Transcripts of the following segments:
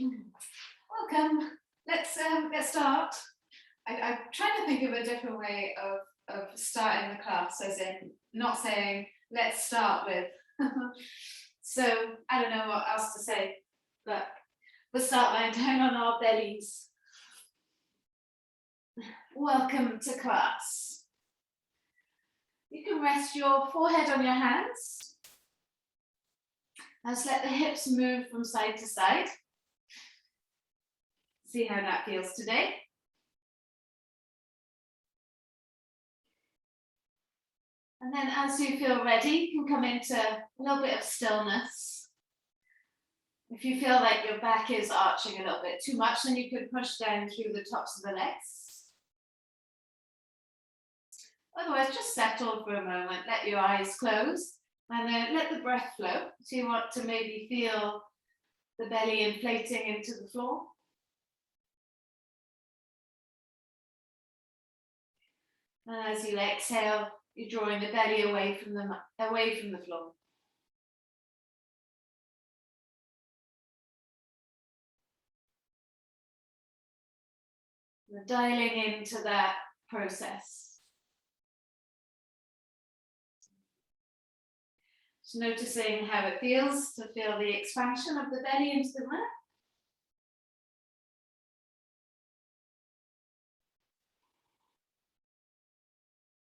Welcome. Let's start. I'm trying to think of a different way of starting the class, as in not saying let's start with. So I don't know what else to say, but we'll start lying down on our bellies. Welcome to class. You can rest your forehead on your hands. Let's let the hips move from side to side. See how that feels today. And then as you feel ready, you can come into a little bit of stillness. If you feel like your back is arching a little bit too much, then you could push down through the tops of the legs. Otherwise, just settle for a moment, let your eyes close, and then let the breath flow. So you want to maybe feel the belly inflating into the floor. And as you exhale, you're drawing the belly away from the floor. We're dialing into that process. Just noticing how it feels to feel the expansion of the belly into the mat.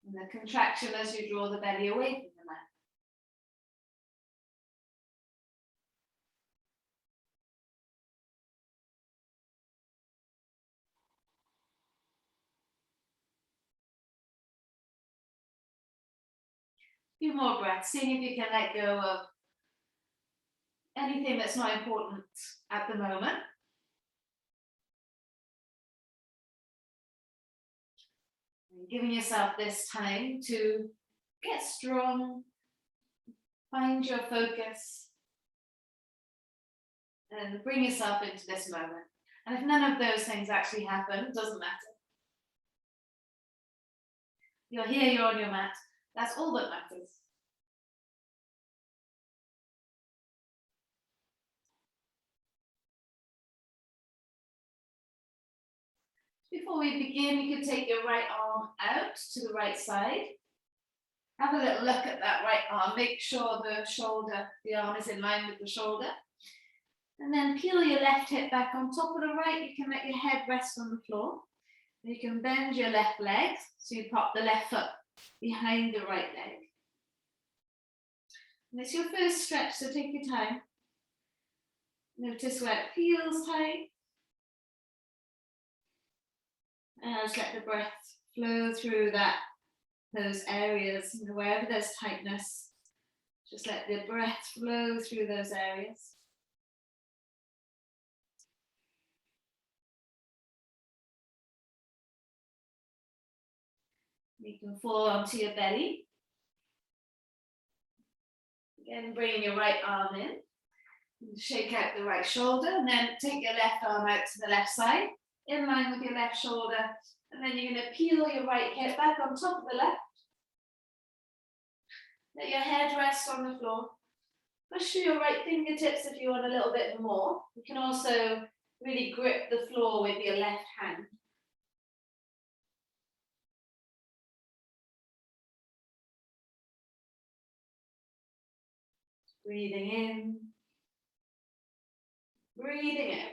And the contraction as you draw the belly away from the mat. A few more breaths, seeing if you can let go of anything that's not important at the moment. And giving yourself this time to get strong, find your focus, and bring yourself into this moment. And if none of those things actually happen, it doesn't matter. You're here, you're on your mat. That's all that matters. Before we begin, you can take your right arm out to the right side. Have a little look at that right arm. Make sure the arm is in line with the shoulder. And then peel your left hip back on top of the right. You can let your head rest on the floor. You can bend your left leg, so you pop the left foot behind the right leg. And it's your first stretch, so take your time. Notice where it feels tight. And just let the breath flow through those areas, wherever there's tightness, just let the breath flow through those areas. You can fall onto your belly. Again, bring your right arm in. Shake out the right shoulder, and then take your left arm out to the left side, in line with your left shoulder. And then you're going to peel your right hip back on top of the left. Let your head rest on the floor. Push through your right fingertips if you want a little bit more. You can also really grip the floor with your left hand. Breathing in, breathing out.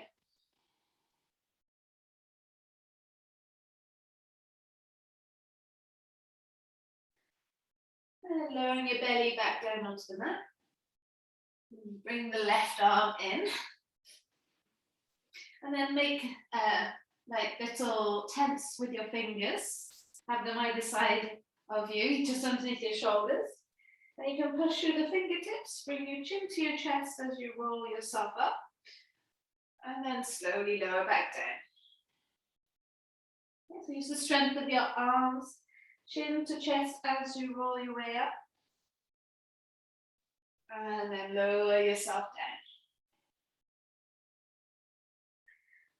And lowering your belly back down onto the mat. Bring the left arm in. And then make like little tents with your fingers. Have them either side of you, just underneath your shoulders. And you can push through the fingertips, bring your chin to your chest as you roll yourself up. And then slowly lower back down. Okay, so use the strength of your arms, chin to chest as you roll your way up. And then lower yourself down.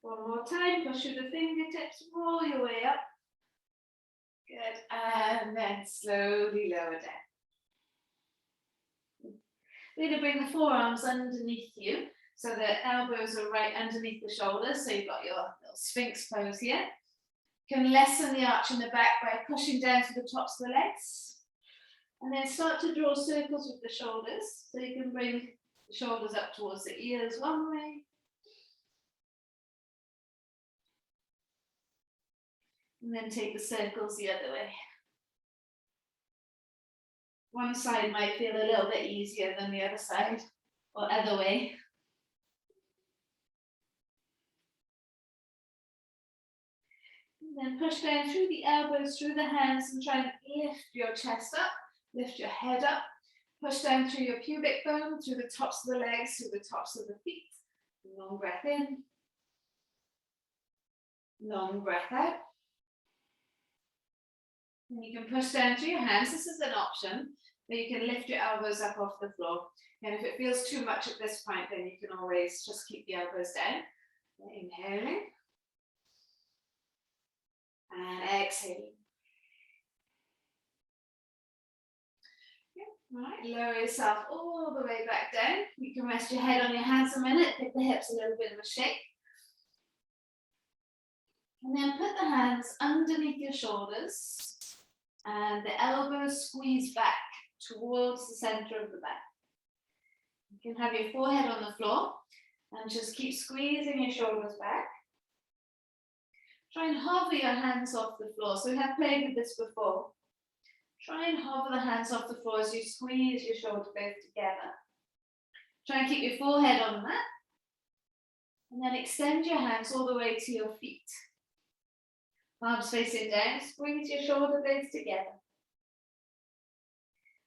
One more time, push through the fingertips, roll your way up. Good, and then slowly lower down. We're going to bring the forearms underneath you. So the elbows are right underneath the shoulders. So you've got your little Sphinx pose here. You can lessen the arch in the back by pushing down to the tops of the legs. And then start to draw circles with the shoulders. So you can bring the shoulders up towards the ears one way. And then take the circles the other way. One side might feel a little bit easier than the other side, or other way. And then push down through the elbows, through the hands, and try and lift your chest up, lift your head up. Push down through your pubic bone, through the tops of the legs, through the tops of the feet. Long breath in. Long breath out. And you can push down through your hands. This is an option, but you can lift your elbows up off the floor. And if it feels too much at this point, then you can always just keep the elbows down. Inhaling. And exhaling. Right, lower yourself all the way back down. You can rest your head on your hands a minute, give the hips a little bit of a shake. And then put the hands underneath your shoulders and the elbows squeeze back towards the center of the back. You can have your forehead on the floor and just keep squeezing your shoulders back. Try and hover your hands off the floor. So we have played with this before. Try and hover the hands off the floor as you squeeze your shoulder blades together. Try and keep your forehead on the mat. And then extend your hands all the way to your feet. Palms facing down, squeeze your shoulder blades together.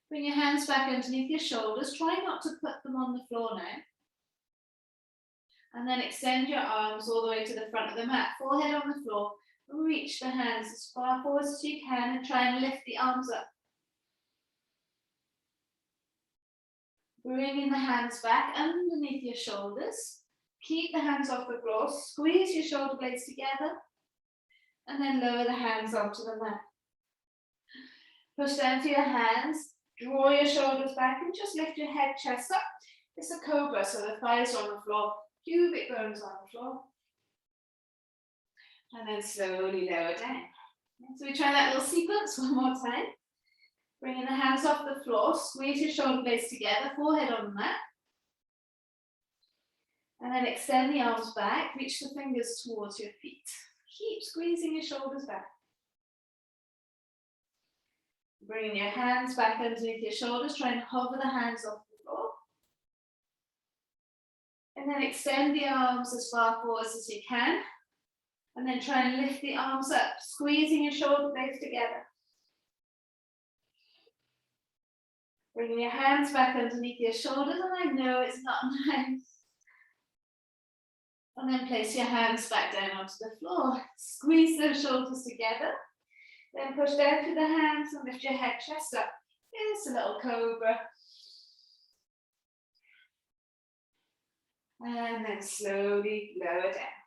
Bring your hands back underneath your shoulders. Try not to put them on the floor now. And then extend your arms all the way to the front of the mat. Forehead on the floor. Reach the hands as far forward as you can and try and lift the arms up. Bringing the hands back underneath your shoulders. Keep the hands off the floor. Squeeze your shoulder blades together. And then lower the hands onto the mat. Push down to your hands. Draw your shoulders back and just lift your head, chest up. It's a cobra, so the thighs are on the floor. Pubic bones on the floor. And then slowly lower down. So we try that little sequence one more time. Bringing the hands off the floor, squeeze your shoulder blades together, forehead on the mat. And then extend the arms back, reach the fingers towards your feet. Keep squeezing your shoulders back. Bringing your hands back underneath your shoulders, try and hover the hands off the floor. And then extend the arms as far forward as you can. And then try and lift the arms up, squeezing your shoulder blades together. Bringing your hands back underneath your shoulders, and I know it's not nice. And then place your hands back down onto the floor. Squeeze those shoulders together. Then push down through the hands and lift your head, chest up. It's a little cobra. And then slowly lower down.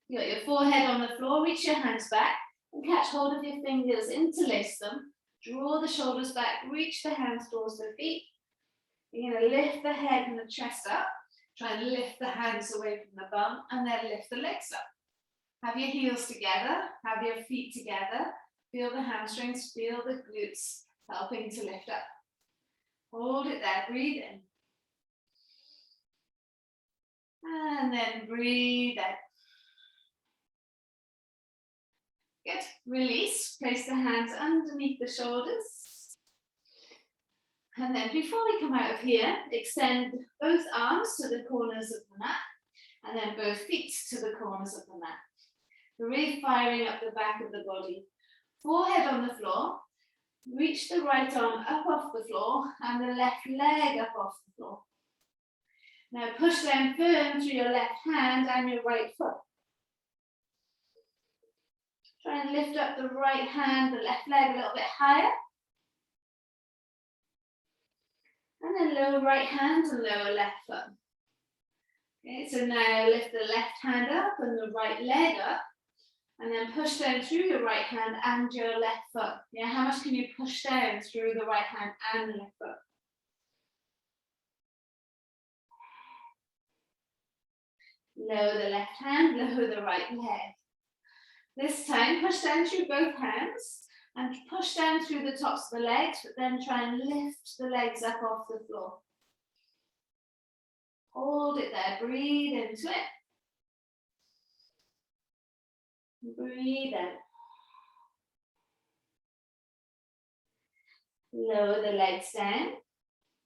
You got your forehead on the floor, reach your hands back and catch hold of your fingers, interlace them, draw the shoulders back, reach the hands towards the feet. You're going to lift the head and the chest up, try and lift the hands away from the bum and then lift the legs up. Have your heels together, have your feet together, feel the hamstrings, feel the glutes helping to lift up. Hold it there, breathe in. And then breathe out. Good. Release. Place the hands underneath the shoulders. And then before we come out of here, extend both arms to the corners of the mat and then both feet to the corners of the mat. We're really firing up the back of the body. Forehead on the floor. Reach the right arm up off the floor and the left leg up off the floor. Now push down firm through your left hand and your right foot. Try and lift up the right hand, the left leg a little bit higher. And then lower right hand and lower left foot. Okay, so now lift the left hand up and the right leg up. And then push down through your right hand and your left foot. Yeah, how much can you push down through the right hand and the left foot? Lower the left hand, lower the right leg. This time, push down through both hands and push down through the tops of the legs, but then try and lift the legs up off the floor. Hold it there, breathe into it. Breathe out. Lower the legs down.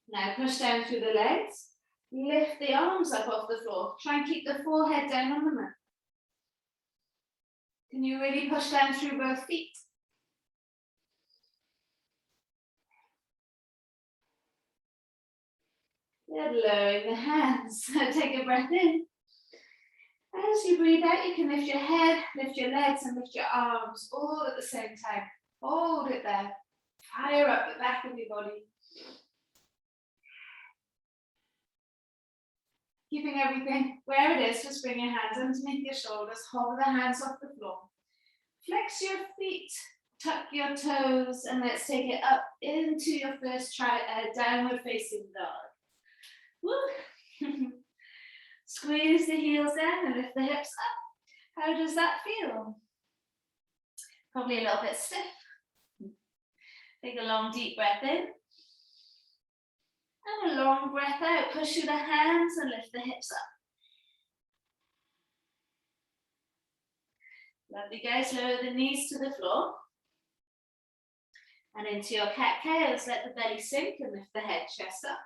Now push down through the legs. Lift the arms up off the floor. Try and keep the forehead down on the mat. Can you really push down through both feet? Good, lowering the hands. Take a breath in. As you breathe out, you can lift your head, lift your legs, and lift your arms all at the same time. Hold it there. Fire up the back of your body. Keeping everything where it is, just bring your hands underneath your shoulders, hover the hands off the floor. Flex your feet, tuck your toes, and let's take it up into your first downward facing dog. Woo. Squeeze the heels down and lift the hips up. How does that feel? Probably a little bit stiff. Take a long deep breath in. And a long breath out. Push through the hands and lift the hips up. Lovely, guys. Lower the knees to the floor. And into your cat-cows, let the belly sink and lift the head, chest up.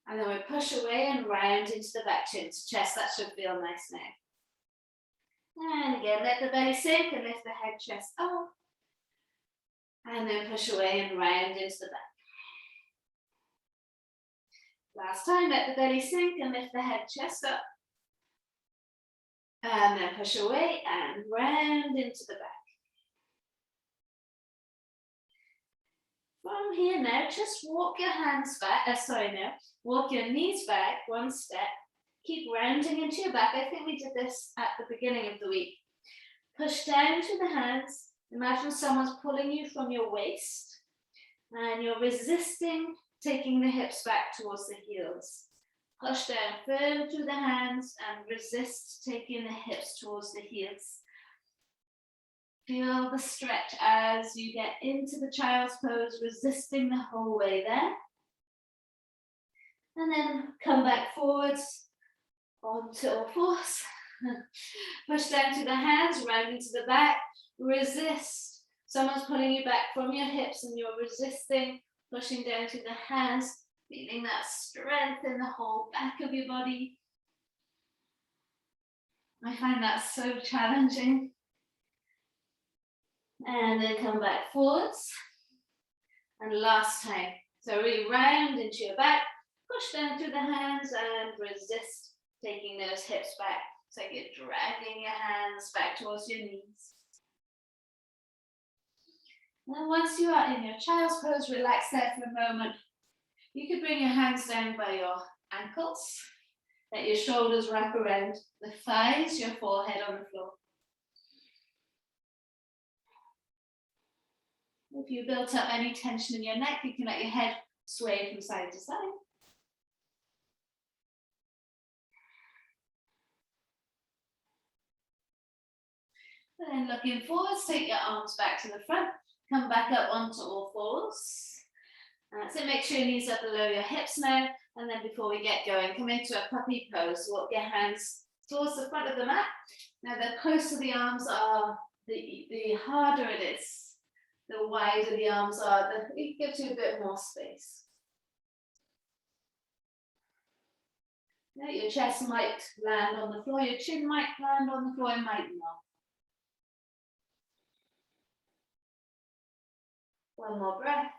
And then we push away and round into the back, chin to chest. That should feel nice now. And again, let the belly sink and lift the head, chest up. And then push away and round into the back. Last time, let the belly sink and lift the head, chest up. And then push away and round into the back. From here now, just walk your hands back, walk your knees back one step. Keep rounding into your back. I think we did this at the beginning of the week. Push down to the hands. Imagine someone's pulling you from your waist and you're resisting taking the hips back towards the heels. Push down firm through the hands and resist taking the hips towards the heels. Feel the stretch as you get into the child's pose, resisting the whole way there. And then come back forwards onto all fours. Push down to the hands, round into the back. Resist. Someone's pulling you back from your hips and you're resisting, pushing down to the hands, feeling that strength in the whole back of your body. I find that so challenging. And then come back forwards. And last time. So really round into your back, push down through the hands and resist taking those hips back. So you're dragging your hands back towards your knees. Now once you are in your child's pose, relax there for a moment. You could bring your hands down by your ankles. Let your shoulders wrap around the thighs, your forehead on the floor. If you built up any tension in your neck, you can let your head sway from side to side. Then looking forwards, take your arms back to the front. Come back up onto all fours. So make sure your knees are below your hips now. And then before we get going, come into a puppy pose. Walk your hands towards the front of the mat. Now the closer the arms are, the harder it is. The wider the arms are, it gives you a bit more space. Now your chest might land on the floor, your chin might land on the floor, it might not. One more breath.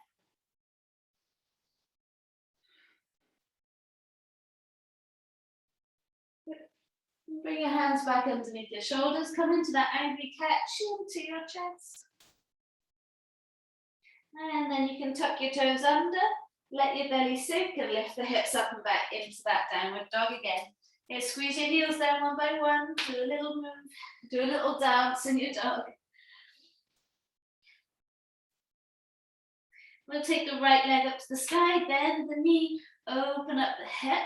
Bring your hands back underneath your shoulders. Come into that angry cat, chin to your chest. And then you can tuck your toes under, let your belly sink and lift the hips up and back into that downward dog again. Okay, squeeze your heels down one by one, do a little move, do a little dance in your dog. We'll take the right leg up to the sky, bend the knee, open up the hip.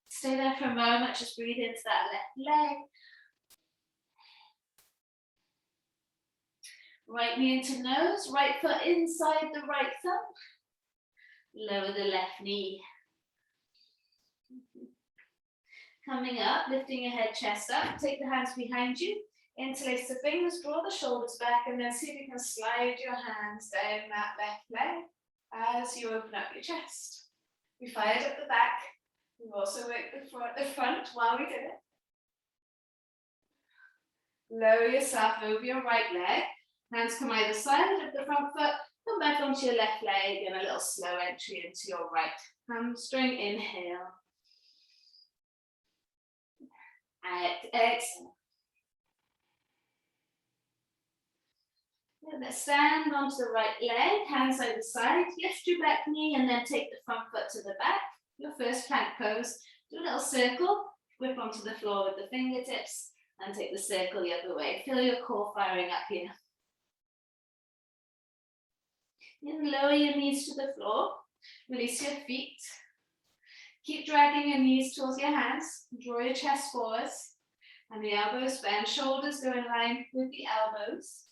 Stay there for a moment, just breathe into that left leg. Right knee into nose, right foot inside the right thumb. Lower the left knee. Coming up, lifting your head, chest up, take the hands behind you, interlace the fingers, draw the shoulders back, and then see if you can slide your hands down that left leg as you open up your chest. We fired up the back. We've also worked the front while we did it. Lower yourself over your right leg. Hands come either side of the front foot. Come back onto your left leg and a little slow entry into your right hamstring. Inhale. Exhale. Let's stand onto the right leg, hands either side. Lift your back knee and then take the front foot to the back. Your first plank pose. Do a little circle. Whip onto the floor with the fingertips and take the circle the other way. Feel your core firing up here. And lower your knees to the floor. Release your feet. Keep dragging your knees towards your hands. Draw your chest forwards. And the elbows bend. Shoulders go in line with the elbows.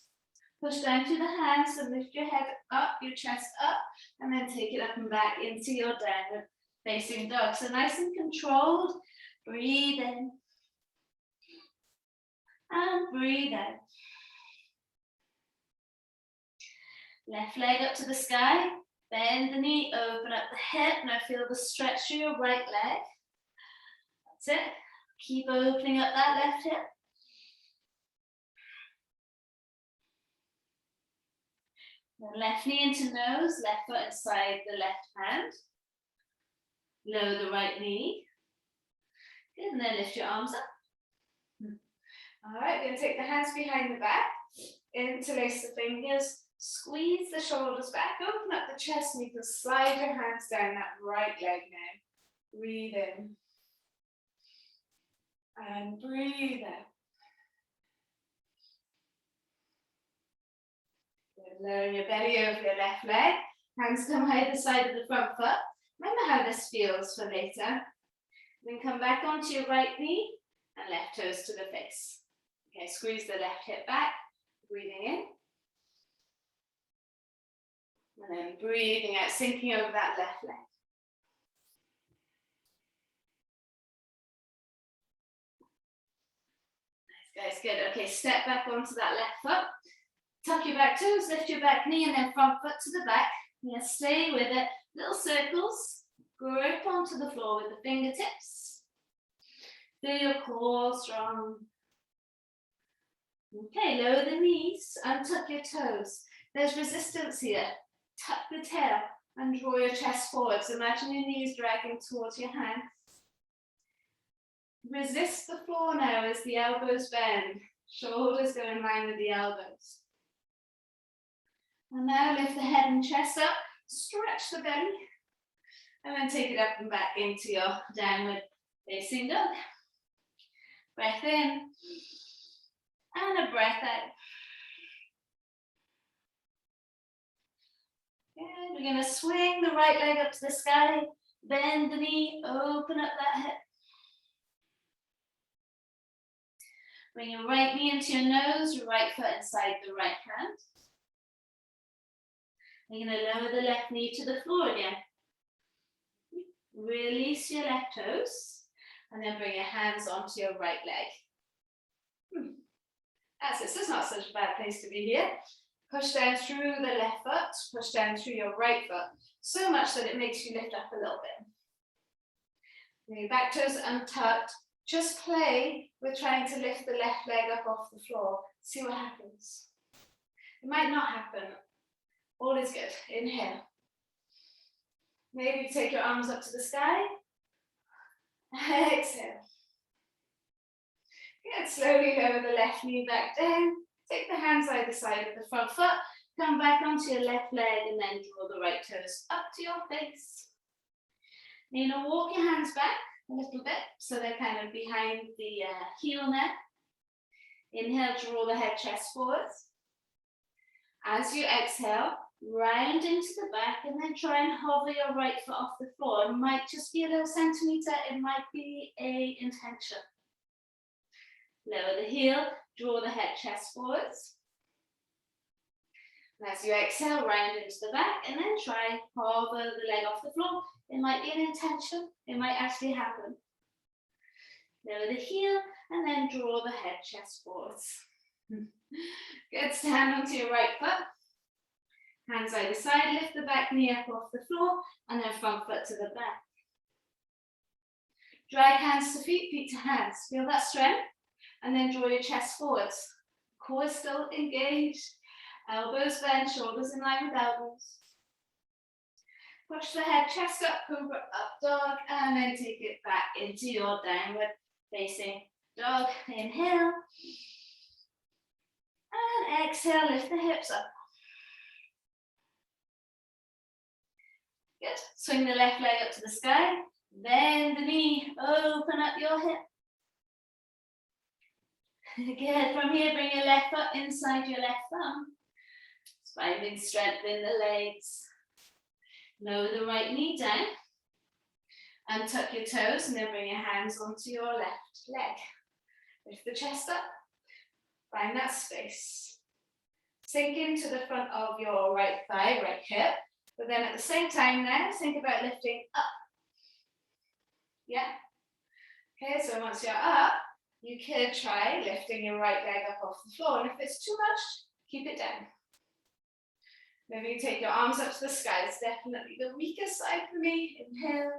Push down to the hands and lift your head up, your chest up, and then take it up and back into your downward facing dog. So nice and controlled. Breathe in. And breathe out. Left leg up to the sky. Bend the knee, open up the hip. Now feel the stretch through your right leg. That's it. Keep opening up that left hip. The left knee into nose, left foot inside the left hand. Lower the right knee. Good, and then lift your arms up. All right, we're going to take the hands behind the back. Interlace the fingers. Squeeze the shoulders back. Open up the chest and you can slide your hands down that right leg now. Breathe in. And breathe out. Lower your belly over your left leg. Hands come either side of the front foot. Remember how this feels for later. Then come back onto your right knee and left toes to the face. Okay, squeeze the left hip back. Breathing in. And then breathing out, sinking over that left leg. Nice, guys, good. Okay, step back onto that left foot. Tuck your back toes, lift your back knee, and then front foot to the back. Yeah, stay with it. Little circles. Grip onto the floor with the fingertips. Feel your core strong. Okay, lower the knees and tuck your toes. There's resistance here. Tuck the tail and draw your chest forwards. Imagine your knees dragging towards your hands. Resist the floor now as the elbows bend. Shoulders go in line with the elbows. And now lift the head and chest up, stretch the belly, and then take it up and back into your downward facing dog. Breath in, and a breath out. Good, we're going to swing the right leg up to the sky, bend the knee, open up that hip. Bring your right knee into your nose, your right foot inside the right hand. We're going to lower the left knee to the floor again. Release your left toes, and then bring your hands onto your right leg. That's it, so it's not such a bad place to be here. Push down through the left foot, push down through your right foot, so much that it makes you lift up a little bit. Your back toes untucked. Just play with trying to lift the left leg up off the floor. See what happens. It might not happen. All is good. Inhale. Maybe take your arms up to the sky. Exhale. Good. Slowly lower the left knee back down. Take the hands either side of the front foot. Come back onto your left leg and then draw the right toes up to your face. You're going to walk your hands back a little bit so they're kind of behind the heel now. Inhale, draw the head chest forwards. As you exhale, round into the back, and then try and hover your right foot off the floor. It might just be a little centimetre, it might be a intention. Lower the heel, draw the head chest forwards. And as you exhale, round into the back, and then try hover the leg off the floor. It might be an intention, it might actually happen. Lower the heel, and then draw the head chest forwards. Good, stand onto your right foot. Hands either side, lift the back knee up off the floor, and then front foot to the back. Drag hands to feet, feet to hands. Feel that strength? And then draw your chest forwards. Core is still engaged. Elbows bent, shoulders in line with elbows. Push the head, chest up, cobra, up dog, and then take it back into your downward facing dog. Inhale. And exhale, lift the hips up. Good. Swing the left leg up to the sky. Bend the knee, open up your hip. Good. From here, bring your left foot inside your left thumb. Finding strength in the legs. Lower the right knee down. And tuck your toes, and then bring your hands onto your left leg. Lift the chest up. Find that space. Sink into the front of your right thigh, right hip. But then at the same time now, think about lifting up. Yeah? Okay, so once you're up, you could try lifting your right leg up off the floor. And if it's too much, keep it down. Maybe you take your arms up to the sky. It's definitely the weakest side for me. Inhale.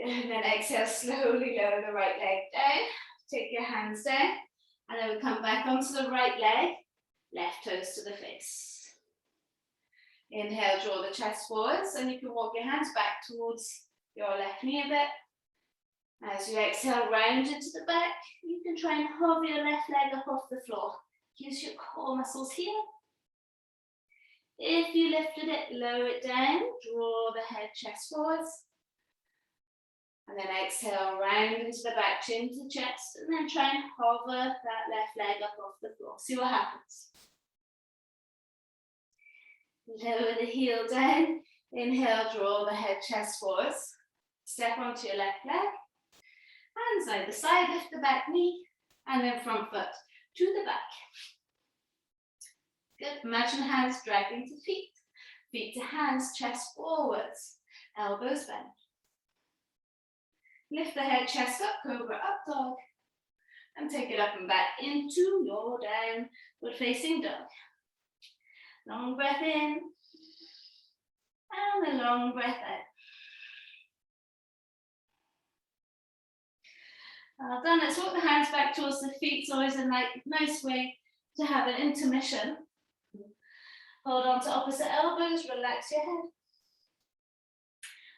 And then exhale, slowly lower the right leg down. Take your hands down. And then we come back onto the right leg. Left toes to the face. Inhale, draw the chest forwards, and you can walk your hands back towards your left knee a bit. As you exhale, round into the back, you can try and hover your left leg up off the floor. Use your core muscles here. If you lifted it, lower it down, draw the head, chest forwards. And then exhale, round into the back, chin to the chest, and then try and hover that left leg up off the floor. See what happens. Lower the heel down. Inhale, draw the head, chest forwards. Step onto your left leg. Hands either side, lift the back knee, and then front foot to the back. Good. Imagine hands dragging to feet. Feet to hands, chest forwards. Elbows bent. Lift the head, chest up, cobra, up dog. And take it up and back into your downward facing dog. Long breath in. And a long breath out. Well done. Let's walk the hands back towards the feet. It's always a nice way to have an intermission. Hold on to opposite elbows, relax your head.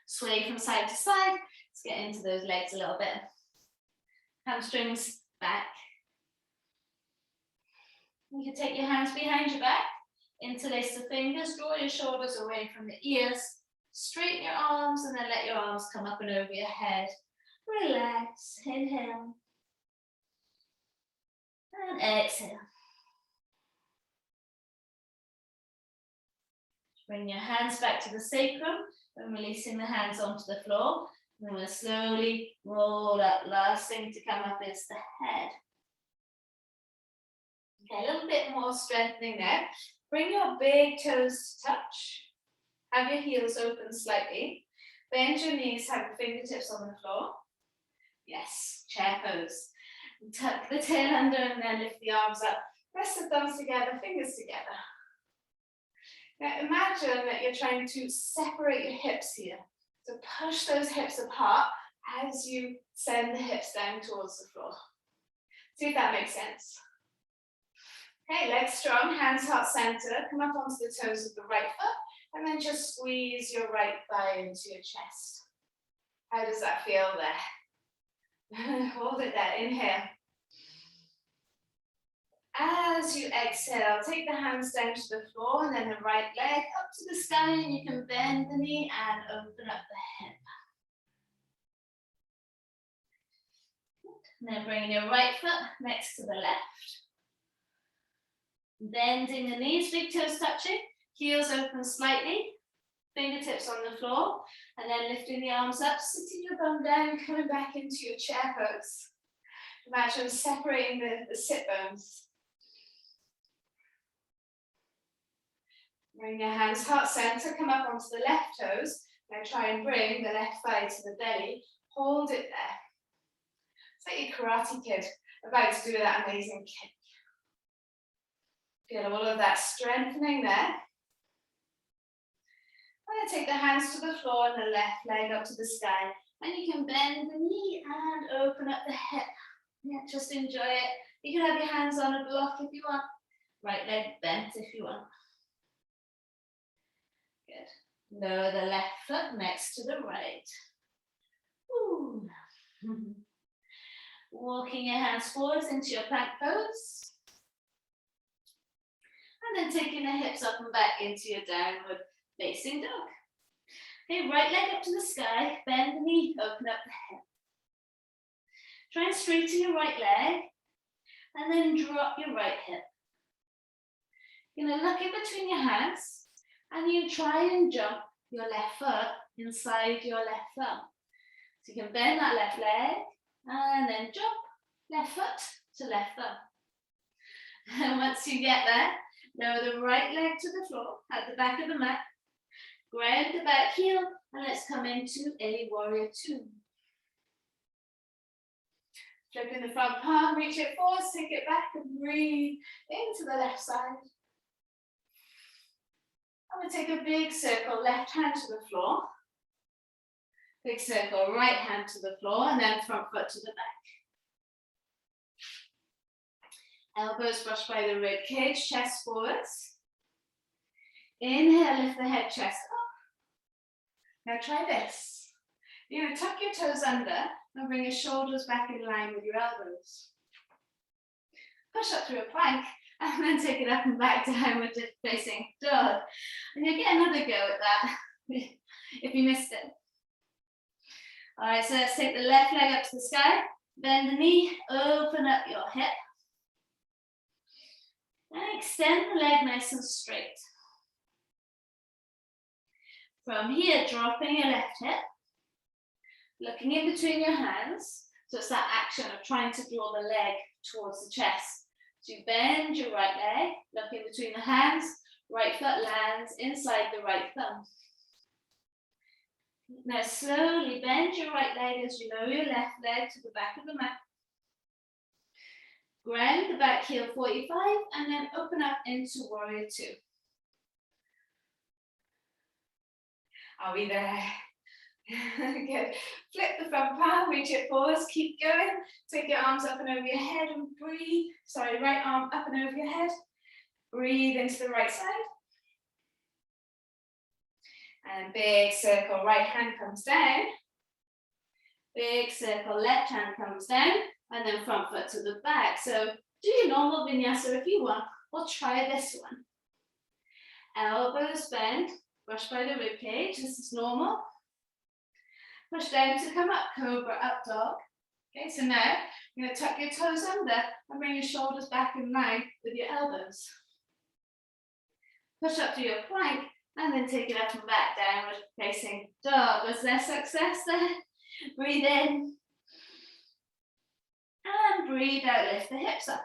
Sway from side to side. Let's get into those legs a little bit. Hamstrings back. You can take your hands behind your back, interlace the fingers, draw your shoulders away from the ears, straighten your arms, and then let your arms come up and over your head. Relax, inhale, and exhale. Bring your hands back to the sacrum and releasing the hands onto the floor. And then we'll slowly roll up. Last thing to come up is the head. Okay, a little bit more strengthening there. Bring your big toes to touch. Have your heels open slightly. Bend your knees, have your fingertips on the floor. Yes, chair pose. Tuck the tail under and then lift the arms up. Press the thumbs together, fingers together. Now imagine that you're trying to separate your hips here. So push those hips apart as you send the hips down towards the floor. See if that makes sense. Okay, legs strong, hands heart center. Come up onto the toes of the right foot and then just squeeze your right thigh into your chest. How does that feel there? Hold it there, inhale. As you exhale, take the hands down to the floor and then the right leg up to the sky, and you can bend the knee and open up the hip. And then bringing your right foot next to the left. Bending the knees, big toes touching, heels open slightly, fingertips on the floor, and then lifting the arms up, sitting your bum down, coming back into your chair pose. Imagine separating the sit bones. Bring your hands heart center, come up onto the left toes. Now try and bring the left thigh to the belly. Hold it there. It's like your Karate Kid about to do that amazing kick. Feel all of that strengthening there. I'm going to take the hands to the floor and the left leg up to the sky. And you can bend the knee and open up the hip. Yeah, just enjoy it. You can have your hands on a block if you want. Right leg bent if you want. Good. Lower the left foot next to the right. Ooh. Walking your hands forwards into your plank pose. And then taking the hips up and back into your downward facing dog. Okay, right leg up to the sky, bend the knee, open up the hip. Try and straighten your right leg, and then drop your right hip. You're going to look in between your hands, and you try and jump your left foot inside your left thumb. So you can bend that left leg, and then jump left foot to left thumb. And once you get there, lower the right leg to the floor at the back of the mat. Grab the back heel, and let's come into a warrior two. Flipping the front palm, reach it forward, take it back, and breathe into the left side. I'm going to take a big circle, left hand to the floor. Big circle, right hand to the floor, and then front foot to the back. Elbows brushed by the rib cage, chest forwards. Inhale, lift the head, chest up. Now try this. You're going to tuck your toes under and bring your shoulders back in line with your elbows. Push up through a plank and then take it up and back downward facing dog. And you'll get another go at that if you missed it. All right, so let's take the left leg up to the sky, bend the knee, open up your hip. And extend the leg nice and straight. From here, dropping your left hip, looking in between your hands. So it's that action of trying to draw the leg towards the chest. So you bend your right leg, look in between the hands, right foot lands inside the right thumb. Now slowly bend your right leg as you lower your left leg to the back of the mat. Ground the back heel 45 and then open up into warrior two. Are we there? Good. Flip the front palm, reach it forwards, keep going. Take your arms up and over your head and breathe. Sorry, right arm up and over your head. Breathe into the right side. And big circle, right hand comes down. Big circle, left hand comes down. And then front foot to the back. So do your normal vinyasa if you want, or try this one. Elbows bend, brush by the rib cage. This is normal. Push down to come up, cobra, up dog. Okay, so now you're going to tuck your toes under and bring your shoulders back in line with your elbows. Push up to your plank and then take it up and back, downward facing dog. Was there success there? Breathe in. And breathe out, lift the hips up.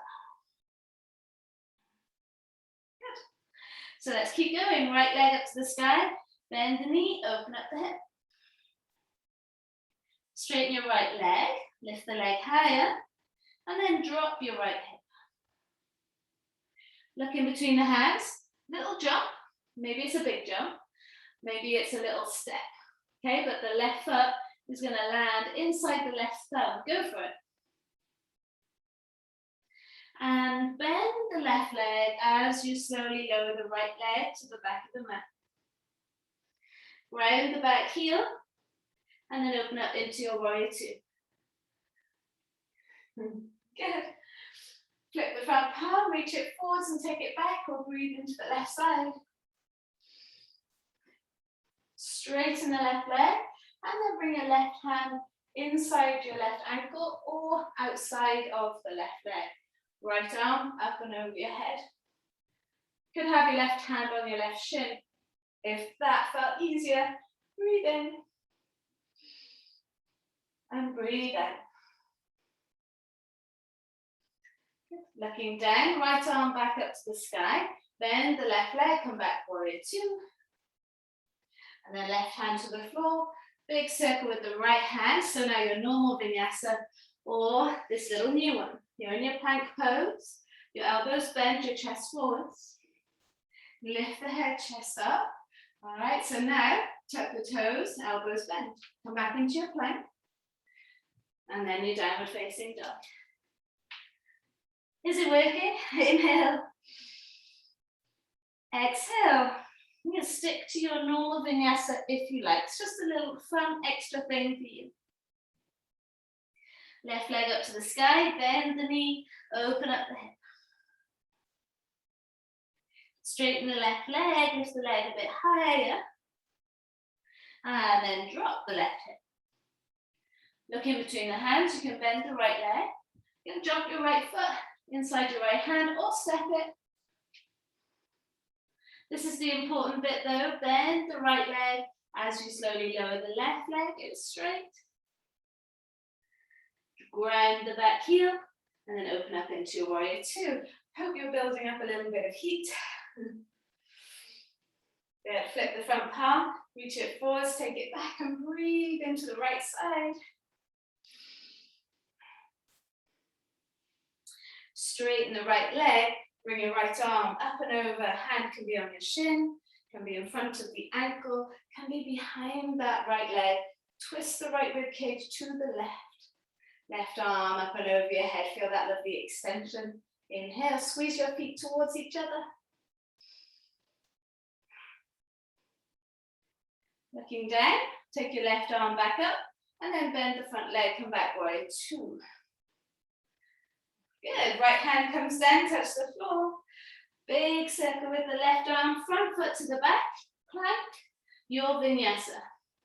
Good. So let's keep going. Right leg up to the sky, bend the knee, open up the hip. Straighten your right leg, lift the leg higher, and then drop your right hip. Look in between the hands, little jump. Maybe it's a big jump, maybe it's a little step. Okay, but the left foot is going to land inside the left thumb. Go for it. And bend the left leg as you slowly lower the right leg to the back of the mat. Ground the back heel and then open up into your warrior two. Good. Flip the front palm, reach it forwards and take it back or breathe into the left side. Straighten the left leg and then bring your left hand inside your left ankle or outside of the left leg. Right arm up and over your head. Could have your left hand on your left shin. If that felt easier, breathe in. And breathe out. Looking down, right arm back up to the sky. Bend the left leg, come back, warrior two. And then left hand to the floor. Big circle with the right hand. So now your normal vinyasa or this little new one. You're in your plank pose. Your elbows bend, your chest forwards. Lift the head, chest up. All right, so now tuck the toes, elbows bend. Come back into your plank. And then your downward facing dog. Is it working? Inhale. Exhale. You can stick to your normal vinyasa if you like. It's just a little fun extra thing for you. Left leg up to the sky, bend the knee, open up the hip. Straighten the left leg, lift the leg a bit higher. And then drop the left hip. Look in between the hands, you can bend the right leg. You can jump your right foot inside your right hand or step it. This is the important bit though, bend the right leg as you slowly lower the left leg, it's straight. Ground the back heel and then open up into your warrior two. Hope you're building up a little bit of heat. Good, flip the front palm, reach it forwards, take it back and breathe into the right side. Straighten the right leg, bring your right arm up and over, hand can be on your shin, can be in front of the ankle, can be behind that right leg. Twist the right rib cage to the left. Left arm up and over your head, feel that lovely extension. Inhale, squeeze your feet towards each other. Looking down, take your left arm back up and then bend the front leg, come back, warrior two. Good, right hand comes down, touch the floor. Big circle with the left arm, front foot to the back, plank, your vinyasa,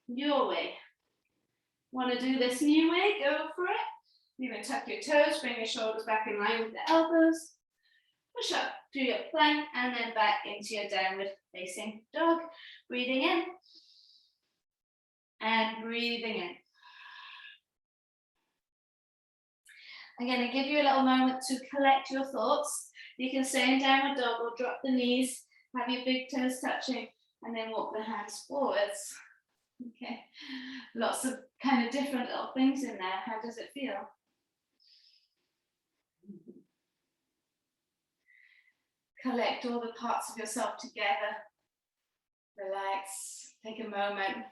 your way. Want to do this new way, go for it. You're going to tuck your toes, bring your shoulders back in line with the elbows. Push up, do your plank, and then back into your downward facing dog. Breathing in. And breathing in. I'm going to give you a little moment to collect your thoughts. You can stay in downward dog or drop the knees, have your big toes touching, and then walk the hands forwards. Okay, lots of kind of different little things in there. How does it feel? Collect all the parts of yourself together. Relax, take a moment.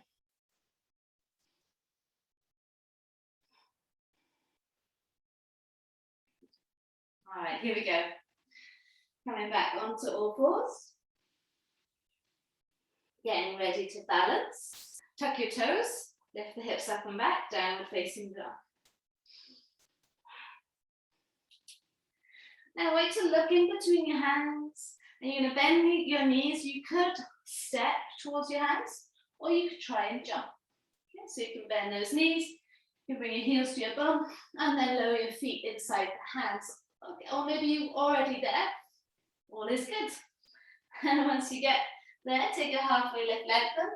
All right, here we go. Coming back onto all fours. Getting ready to balance. Tuck your toes, lift the hips up and back, downward facing dog. Now wait to look in between your hands. And you're going to bend your knees. You could step towards your hands or you could try and jump. Okay, so you can bend those knees, you can bring your heels to your bum and then lower your feet inside the hands. Okay, or maybe you're already there. All is good. And once you get there, take a halfway lift, lengthen,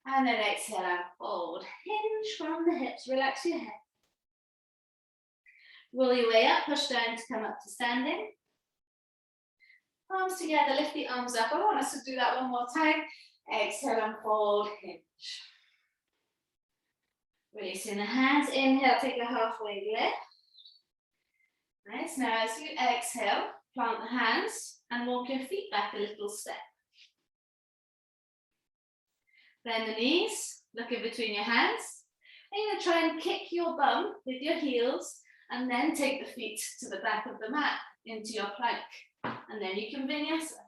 and then exhale and fold. Hinge from the hips, relax your head. Roll your way up, push down to come up to standing. Palms together, lift the arms up. I want us to do that one more time. Exhale and fold, hinge. Releasing the hands, inhale, take a halfway lift. Nice, now as you exhale, plant the hands and walk your feet back a little step. Bend the knees, look in between your hands. And you're going to try and kick your bum with your heels and then take the feet to the back of the mat into your plank. And then you can vinyasa.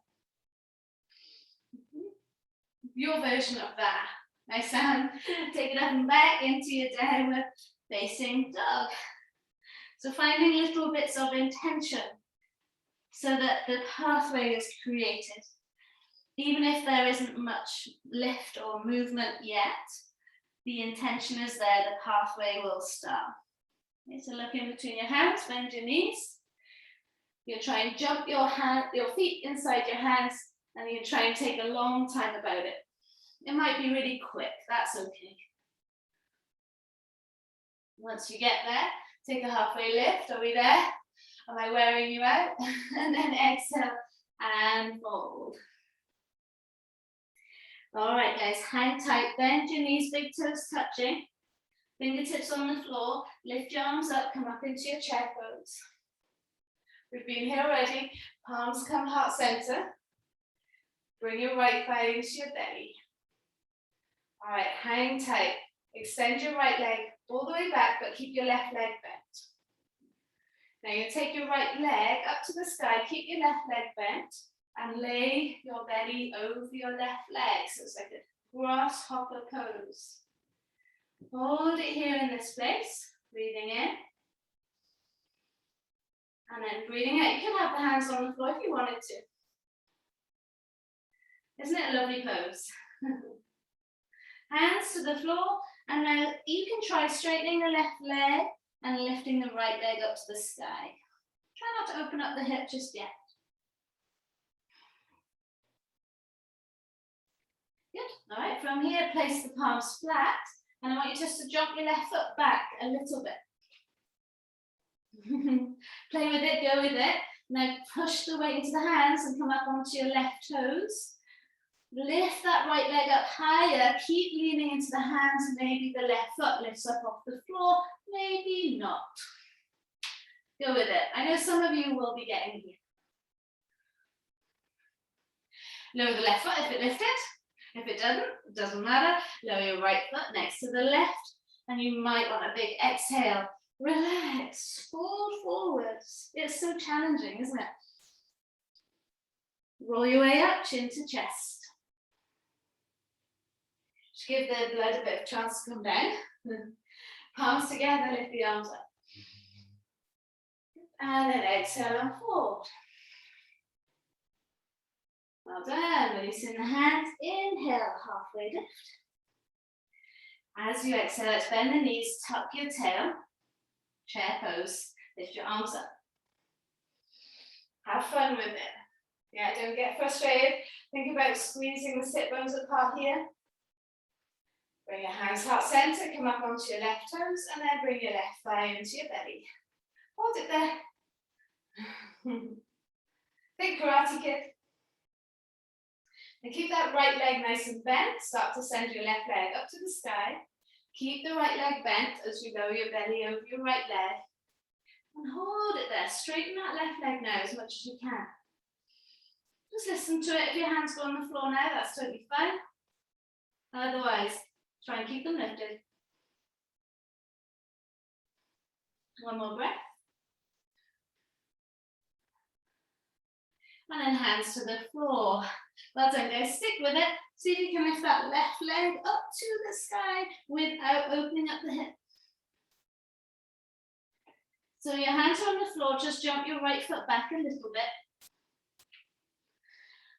Your version of that. Nice hand. Take it up and back into your downward facing dog. So finding little bits of intention so that the pathway is created. Even if there isn't much lift or movement yet, the intention is there, the pathway will start. Okay, so look in between your hands, bend your knees. You'll try and jump your feet inside your hands And you try and take a long time about it. It might be really quick, that's okay. Once you get there, take a halfway lift. Are we there? Am I wearing you out? And then exhale and fold. All right, guys, hang tight, bend your knees, big toes touching. Fingertips on the floor, lift your arms up, come up into your chair pose. We've been here already, palms come heart center. Bring your right thigh into your belly. All right, hang tight. Extend your right leg all the way back, but keep your left leg bent. Now you take your right leg up to the sky, keep your left leg bent, and lay your belly over your left leg. So it's like a grasshopper pose. Hold it here in this place, breathing in. And then breathing out. You can have the hands on the floor if you wanted to. Isn't it a lovely pose? Hands to the floor, and now you can try straightening the left leg and lifting the right leg up to the sky. Try not to open up the hip just yet. Good. All right, from here, place the palms flat, and I want you just to jump your left foot back a little bit. Play with it, go with it. Now push the weight into the hands and come up onto your left toes. Lift that right leg up higher, keep leaning into the hands, maybe the left foot lifts up off the floor, maybe not. Go with it. I know some of you will be getting here. Lower the left foot if it lifted. If it doesn't, it doesn't matter. Lower your right foot next to the left, and you might want a big exhale. Relax, fold forwards. It's so challenging, isn't it? Roll your way up, chin to chest. Just give the blood a bit of chance to come down. Palms together, lift the arms up. And then exhale and fold. Well done. Releasing the hands. Inhale, halfway lift. As you exhale, let's bend the knees, tuck your tail. Chair pose. Lift your arms up. Have fun with it. Yeah, don't get frustrated. Think about squeezing the sit bones apart here. Bring your hands heart center, come up onto your left toes, and then bring your left thigh into your belly. Hold it there. Think Karate Kid. Now keep that right leg nice and bent. Start to send your left leg up to the sky. Keep the right leg bent as you lower your belly over your right leg. And hold it there. Straighten that left leg now as much as you can. Just listen to it. If your hands go on the floor now, that's totally fine. Otherwise, try and keep them lifted. One more breath. And then hands to the floor. Well done, guys. Stick with it. See if you can lift that left leg up to the sky without opening up the hip. So your hands are on the floor. Just jump your right foot back a little bit.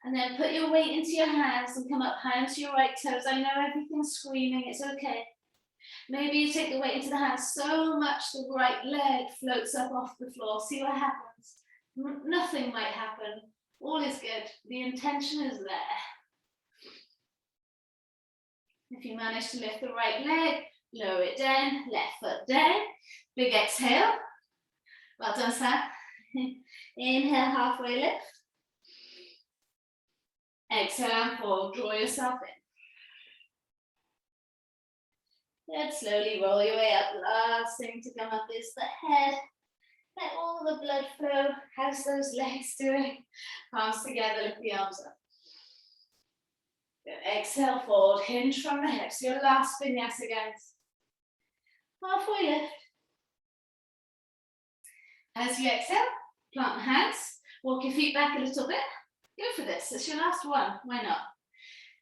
And then put your weight into your hands and come up high onto your right toes. I know everything's screaming. It's okay. Maybe you take the weight into the hands so much the right leg floats up off the floor. See what happens. Nothing might happen. All is good. The intention is there. If you manage to lift the right leg, lower it down, left foot down. Big exhale. Well done, Sam. Inhale, halfway lift. Exhale and fold. Draw yourself in. Good. Slowly roll your way up. Last thing to come up is the head. Let all the blood flow. How's those legs doing? Palms together, lift the arms up. Good. Exhale, forward, hinge from the hips. Your last vinyasa, guys. Halfway lift. As you exhale, plant the hands. Walk your feet back a little bit. Go for this. It's your last one. Why not?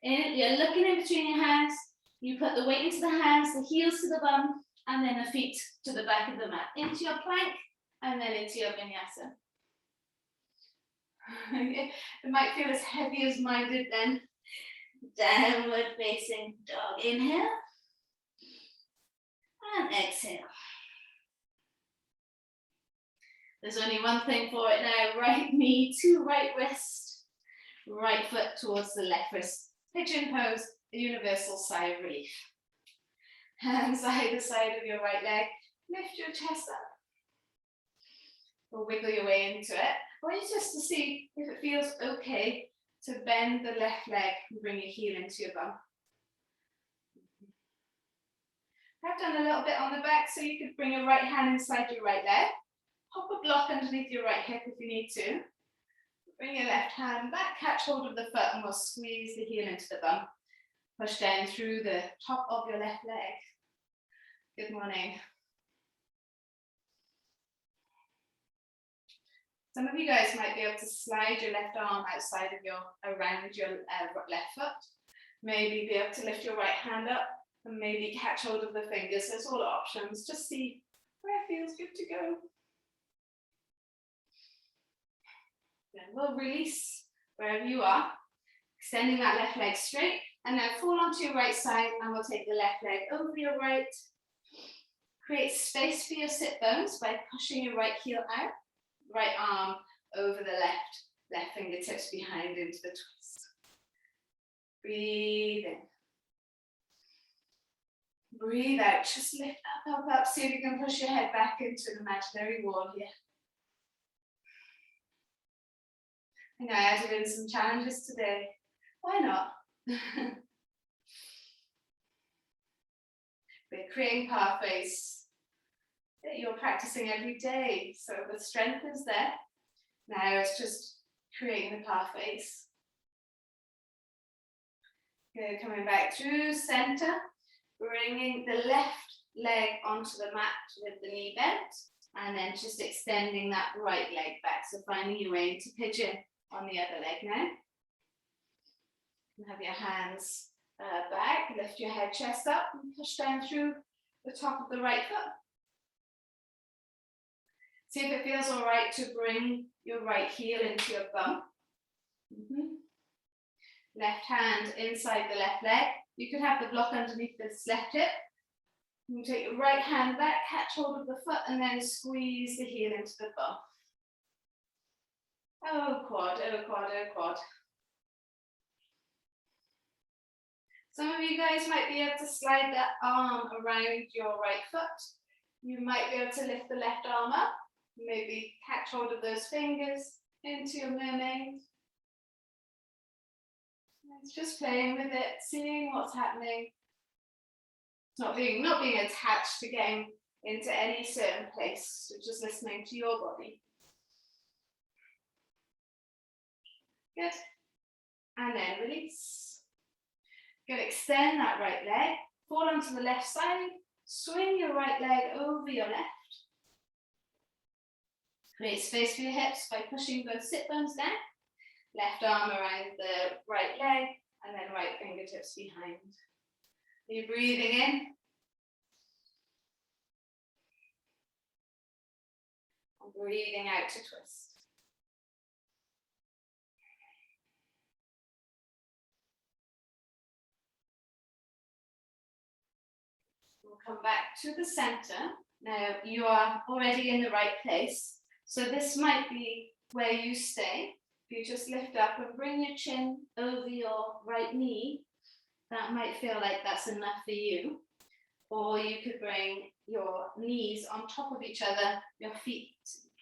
You're looking in between your hands. You put the weight into the hands, the heels to the bum, and then the feet to the back of the mat. Into your plank. And then into your vinyasa. It might feel as heavy as mine did then. Downward facing dog. Inhale. And exhale. There's only one thing for it now. Right knee to right wrist. Right foot towards the left wrist. Pigeon pose, a universal sigh of relief. Hands either side of your right leg. Lift your chest up. Or wiggle your way into it. I want you just to see if it feels okay to bend the left leg and bring your heel into your bum. I've done a little bit on the back, so you could bring your right hand inside your right leg. Pop a block underneath your right hip if you need to. Bring your left hand back, catch hold of the foot, and we'll squeeze the heel into the bum. Push down through the top of your left leg. Good morning. Some of you guys might be able to slide your left arm outside of around your left foot. Maybe be able to lift your right hand up and maybe catch hold of the fingers. There's all options. Just see where it feels good to go. Then we'll release wherever you are, extending that left leg straight, and now fall onto your right side, and we'll take the left leg over your right. Create space for your sit bones by pushing your right heel out, right arm over the left fingertips behind into the twist. Breathe in. Breathe out, just lift up, see if you can push your head back into an imaginary wall here. I know I added in some challenges today. Why not? We're creating pathways that you're practicing every day, so the strength is there. Now it's just creating the pathways. Good, coming back through center, bringing the left leg onto the mat with the knee bent, and then just extending that right leg back, so finding your way into pigeon on the other leg now. And have your hands back, lift your head, chest up, and push down through the top of the right foot. See if it feels all right to bring your right heel into your bum. Left hand inside the left leg. You could have the block underneath this left hip. You take your right hand back, catch hold of the foot, and then squeeze the heel into the bum. Oh quad, oh quad, oh quad. Some of you guys might be able to slide that arm around your right foot. You might be able to lift the left arm up, maybe catch hold of those fingers into your mermaid. It's just playing with it, seeing what's happening. Not being attached to getting into any certain place, so just listening to your body. Good. And then release. Good, extend that right leg, fall onto the left side, swing your right leg over your left. Create space for your hips by pushing both sit bones down. Left arm around the right leg, and then right fingertips behind. You're breathing in. And breathing out to twist. We'll come back to the center. Now you are already in the right place. So this might be where you stay. If you just lift up and bring your chin over your right knee, that might feel like that's enough for you. Or you could bring your knees on top of each other, your feet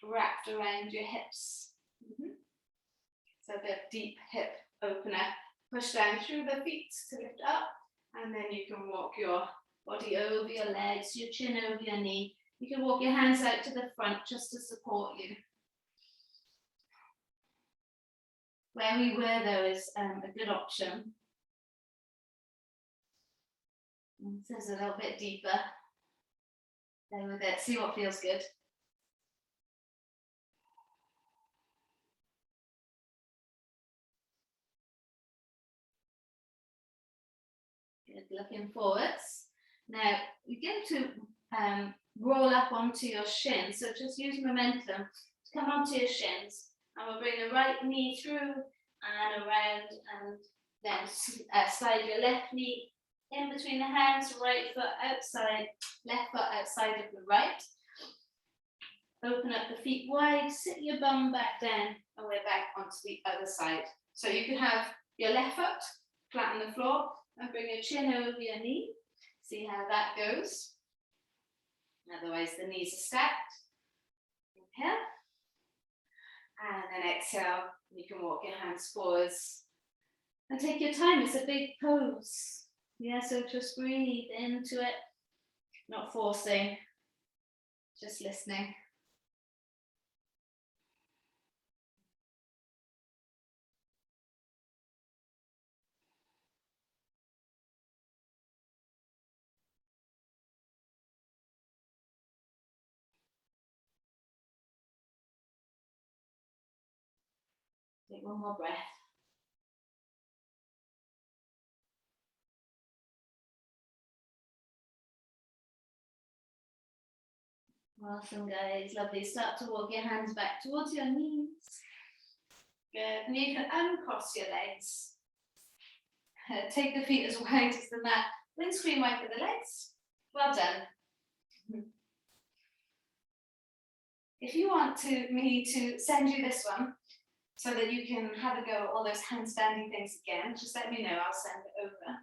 wrapped around your hips. So the deep hip opener. Push down through the feet to lift up, and then you can walk your body over your legs, your chin over your knee. You can walk your hands out to the front just to support you. Where we were, though, is a good option. This is a little bit deeper. Play with it, see what feels good. Good, looking forwards. Now, we're going to roll up onto your shins, so just use momentum to come onto your shins. And we'll bring the right knee through and around, and then slide your left knee in between the hands, right foot outside, left foot outside of the right. Open up the feet wide, sit your bum back down, and we're back onto the other side. So you can have your left foot flat on the floor and bring your chin over your knee. See how that goes. Otherwise, the knees are stacked. Inhale. And then exhale. You can walk your hands forwards. And take your time. It's a big pose. Yeah, so just breathe into it. Not forcing. Just listening. Take one more breath. Awesome, guys. Lovely. Start to walk your hands back towards your knees. Good. And you can uncross your legs. Take the feet as wide as the mat. Windscreen wide for the legs. Well done. If you want me to send you this one so that you can have a go at all those handstanding things again, just let me know. I'll send it over.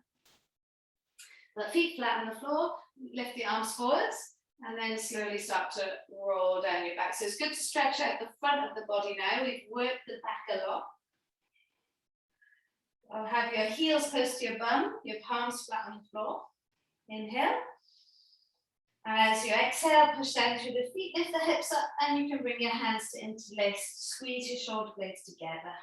The feet flat on the floor. Lift the arms forwards. And then slowly start to roll down your back. So it's good to stretch out the front of the body now. We've worked the back a lot. I'll have your heels close to your bum, your palms flat on the floor. Inhale. As you exhale, push down through the feet, lift the hips up, and you can bring your hands to interlace. Squeeze your shoulder blades together.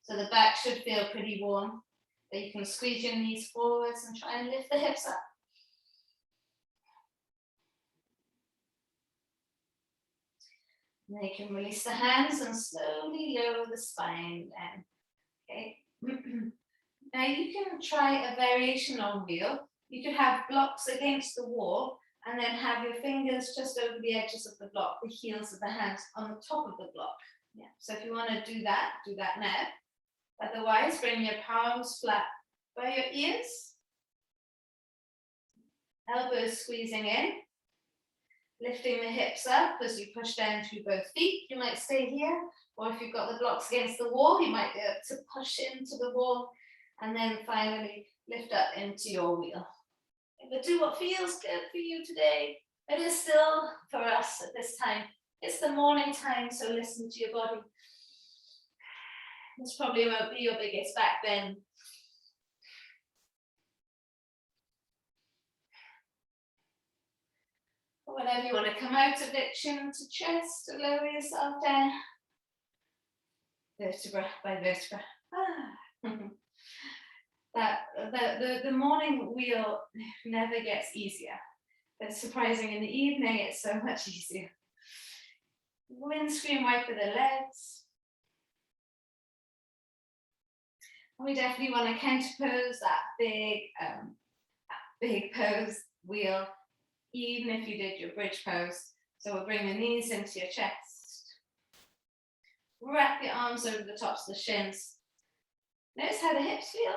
So the back should feel pretty warm. But you can squeeze your knees forwards and try and lift the hips up. And then you can release the hands and slowly lower the spine down. Okay. Now you can try a variation on wheel. You could have blocks against the wall and then have your fingers just over the edges of the block, the heels of the hands on the top of the block. Yeah. So if you want to do that now. Otherwise, bring your palms flat by your ears. Elbows squeezing in. Lifting the hips up as you push down through both feet. You might stay here, or if you've got the blocks against the wall, you might be able to push into the wall and then finally lift up into your wheel. But do what feels good for you today. It is still for us at this time. It's the morning time, so listen to your body. This probably won't be your biggest back bend. Whenever you want to come out of it, chin to chest, to lower yourself down. Vertebra by vertebra. The morning wheel never gets easier. It's surprising in the evening, it's so much easier. Windscreen wide for the legs. And we definitely want to counter pose that big pose wheel, even if you did your bridge pose. So we'll bring the knees into your chest. Wrap your arms over the tops of the shins. Notice how the hips feel.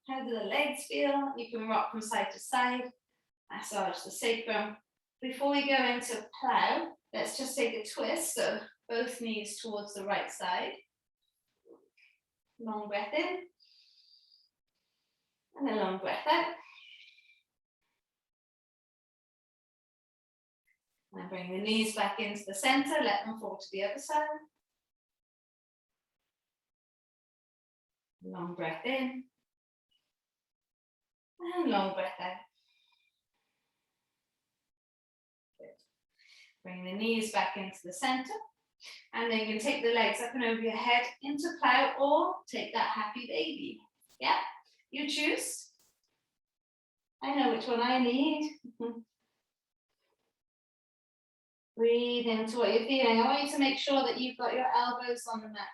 How do the legs feel? You can rock from side to side. Massage the sacrum. Before we go into plow, let's just take a twist. So both knees towards the right side. Long breath in. And a long breath out. And bring the knees back into the center. Let them fall to the other side. Long breath in. And long breath out. Good. Bring the knees back into the center. And then you can take the legs up and over your head into plow or take that happy baby. Yeah, you choose. I know which one I need. Breathe into what you're feeling. I want you to make sure that you've got your elbows on the mat.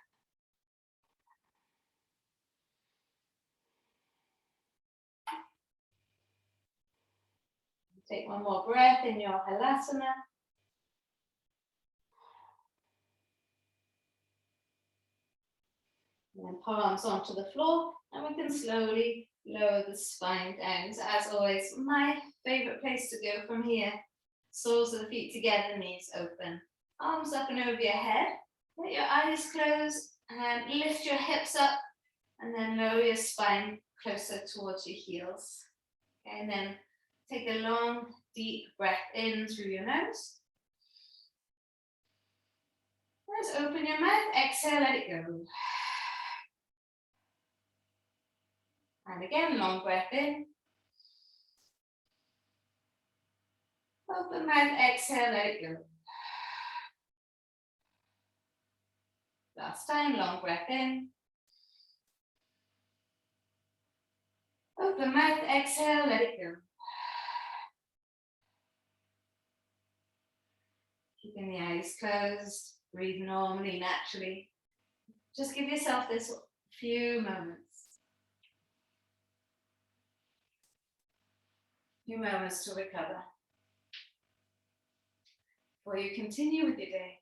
Take one more breath in your halasana. And then palms onto the floor, and we can slowly lower the spine down. So as always, my favorite place to go from here. Soles of the feet together, knees open. Arms up and over your head. Let your eyes close And lift your hips up and then lower your spine closer towards your heels. Okay, and then take a long, deep breath in through your nose. Let's open your mouth, exhale, let it go. And again, long breath in. Open mouth, exhale, let it go. Last time, long breath in. Open mouth, exhale, let it go. Keeping the eyes closed, breathe normally, naturally. Just give yourself this few moments. Few moments to recover before you continue with your day.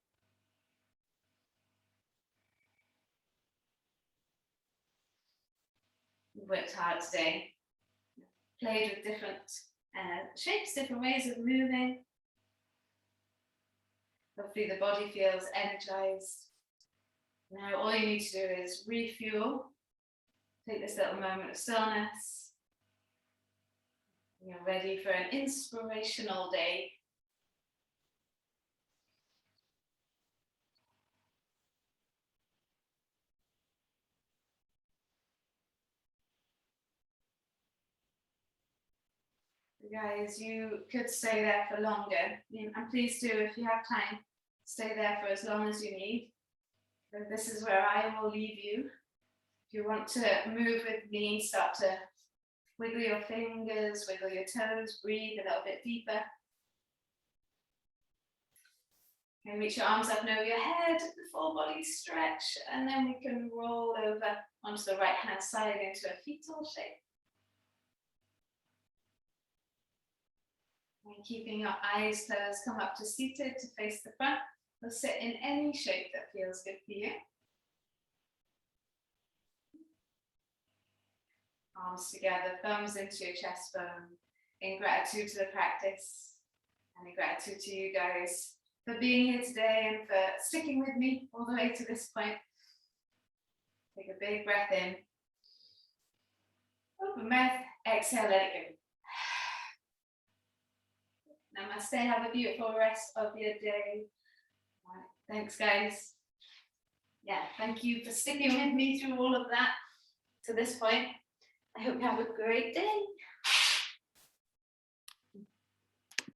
You've worked hard today, played with different shapes, different ways of moving. Hopefully the body feels energized. Now all you need to do is refuel. Take this little moment of stillness. You're ready for an inspirational day. Guys, you could stay there for longer. And please do, if you have time, stay there for as long as you need. But this is where I will leave you. If you want to move with me, start to wiggle your fingers, wiggle your toes, breathe a little bit deeper. And reach your arms up and over your head, the full body stretch, and then we can roll over onto the right hand side into a fetal shape. And keeping your eyes closed, come up to seated to face the front. Or sit in any shape that feels good for you. Arms together, thumbs into your chest bone. In gratitude to the practice and in gratitude to you guys for being here today and for sticking with me all the way to this point. Take a big breath in. Open mouth, exhale, let it go. Namaste, have a beautiful rest of your day. All right, thanks guys. Yeah, thank you for sticking with me through all of that to this point. I hope you have a great day.